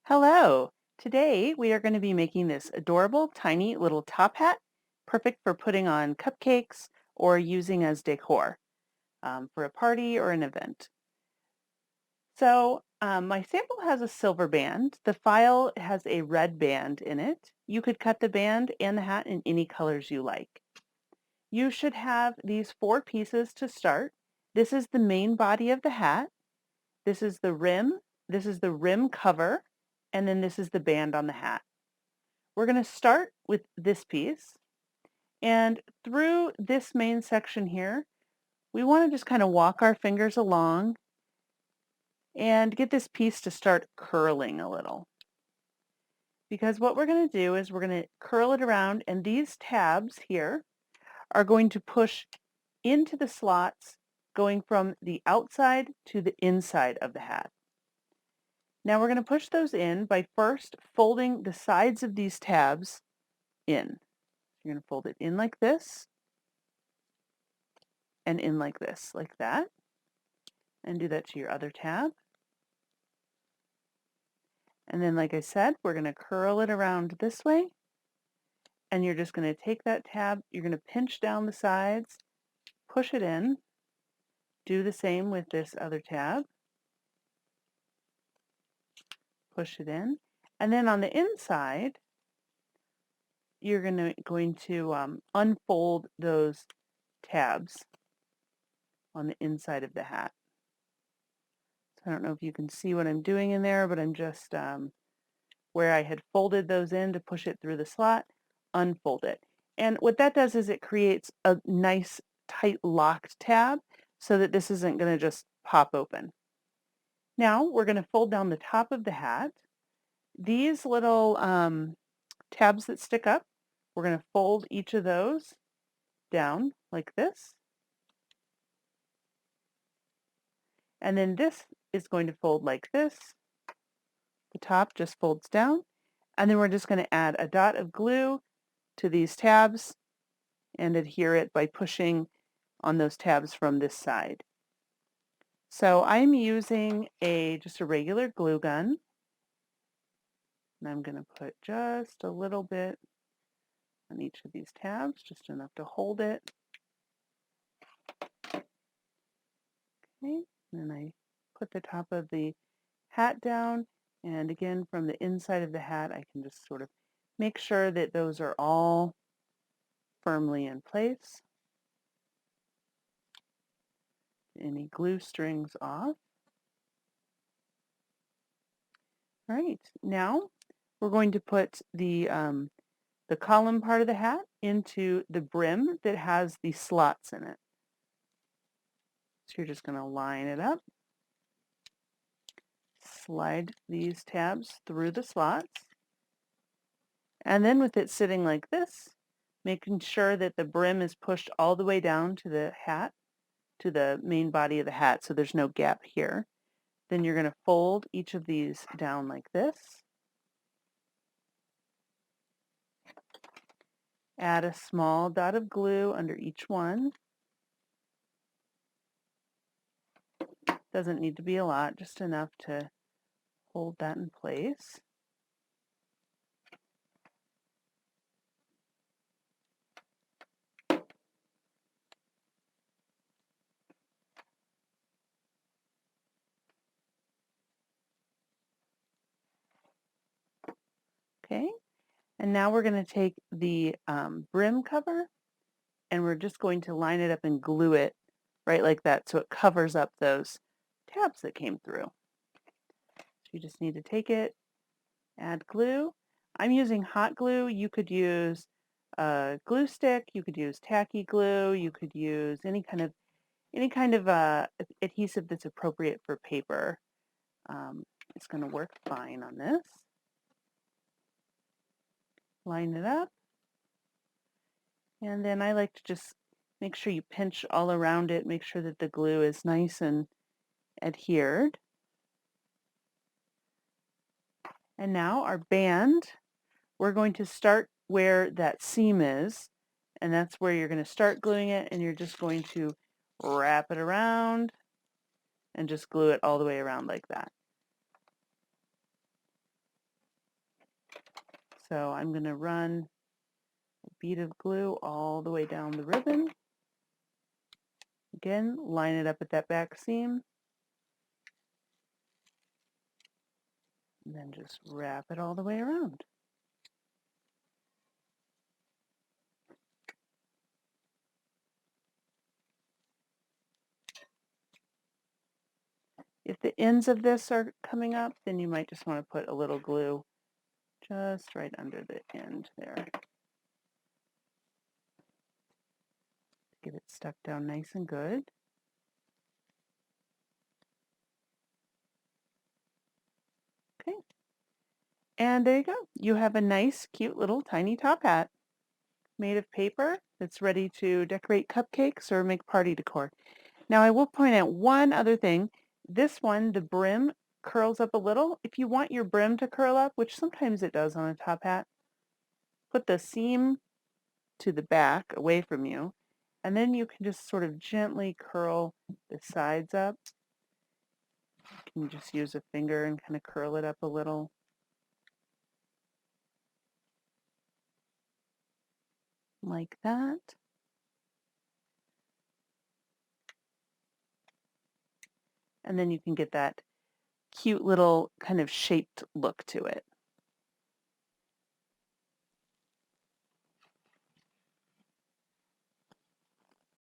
Hello! Today we are going to be making this adorable tiny little top hat, perfect for putting on cupcakes or using as decor for a party or an event. My sample has a silver band. The file has a red band in it. You could cut the band and the hat in any colors you like. You should have these four pieces to start. This is the main body of the hat. This is the rim. This is the rim cover. And then this is the band on the hat. We're going to start with this piece, and through this main section here, we want to just kind of walk our fingers along and get this piece to start curling a little. Because what we're going to do is we're going to curl it around, and these tabs here are going to push into the slots going from the outside to the inside of the hat. Now we're going to push those in by first folding the sides of these tabs in. You're going to fold it in like this and in like this, like that. And do that to your other tab. And then, like I said, we're going to curl it around this way. And you're just going to take that tab, you're going to pinch down the sides, push it in. Do the same with this other tab. Push it in. And then on the inside, you're going to unfold those tabs on the inside of the hat. So I don't know if you can see what I'm doing in there, but I'm just where I had folded those in to push it through the slot, unfold it. And what that does is it creates a nice tight locked tab so that this isn't going to just pop open. Now we're going to fold down the top of the hat. These little tabs that stick up, we're going to fold each of those down like this. And then this is going to fold like this. The top just folds down. And then we're just going to add a dot of glue to these tabs and adhere it by pushing on those tabs from this side. So I'm using just a regular glue gun, and I'm going to put just a little bit on each of these tabs, just enough to hold it. Okay, and then I put the top of the hat down, and again from the inside of the hat I can just sort of make sure that those are all firmly in place. Any glue strings off. All right, now we're going to put the column part of the hat into the brim that has the slots in it. So you're just going to line it up, slide these tabs through the slots, and then with it sitting like this, making sure that the brim is pushed all the way down to the hat, to the main body of the hat, so there's no gap here. Then you're going to fold each of these down like this. Add a small dot of glue under each one. Doesn't need to be a lot, just enough to hold that in place. Okay, and now we're going to take the brim cover and we're just going to line it up and glue it right like that so it covers up those tabs that came through. So you just need to take it, add glue. I'm using hot glue. You could use a glue stick, you could use tacky glue, you could use any kind of adhesive that's appropriate for paper. It's going to work fine on this. Line it up. And then I like to just make sure you pinch all around it, make sure that the glue is nice and adhered. And now our band, we're going to start where that seam is, and that's where you're going to start gluing it, and you're just going to wrap it around and just glue it all the way around like that. So I'm going to run a bead of glue all the way down the ribbon. Again, line it up at that back seam. And then just wrap it all the way around. If the ends of this are coming up, then you might just want to put a little glue just right under the end there. Get it stuck down nice and good. Okay. And there you go. You have a nice, cute little tiny top hat made of paper that's ready to decorate cupcakes or make party decor. Now I will point out one other thing. This one, the brim curls up a little. If you want your brim to curl up, which sometimes it does on a top hat, put the seam to the back away from you, and then you can just sort of gently curl the sides up. You can just use a finger and kind of curl it up a little. Like that. And then you can get that cute little kind of shaped look to it.